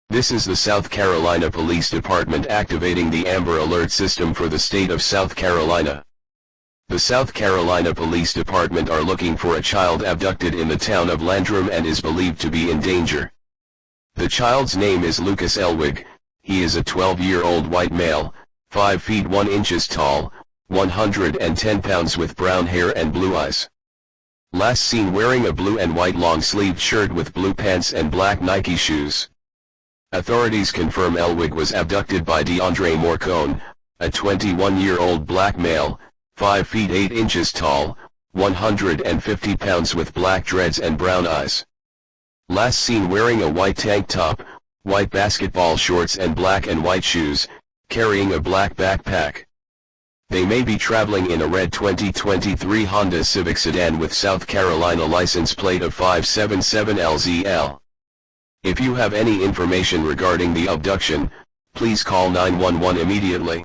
This is the South Carolina Police Department activating the Amber Alert system for the state of South Carolina. The South Carolina Police Department are looking for a child abducted in the town of Landrum and is believed to be in danger. The child's name is Lucas Elwig. He is a 12-year-old white male, 5 feet 1 inches tall, 110 pounds with brown hair and blue eyes. Last seen wearing a blue and white long-sleeved shirt with blue pants and black Nike shoes. Authorities confirm Elwig was abducted by DeAndre Morcone, a 21-year-old black male, 5 feet 8 inches tall, 150 pounds with black dreads and brown eyes. Last seen wearing a white tank top, white basketball shorts and black and white shoes, carrying a black backpack. They may be traveling in a red 2023 Honda Civic sedan with South Carolina license plate of 577LZL. If you have any information regarding the abduction, please call 911 immediately.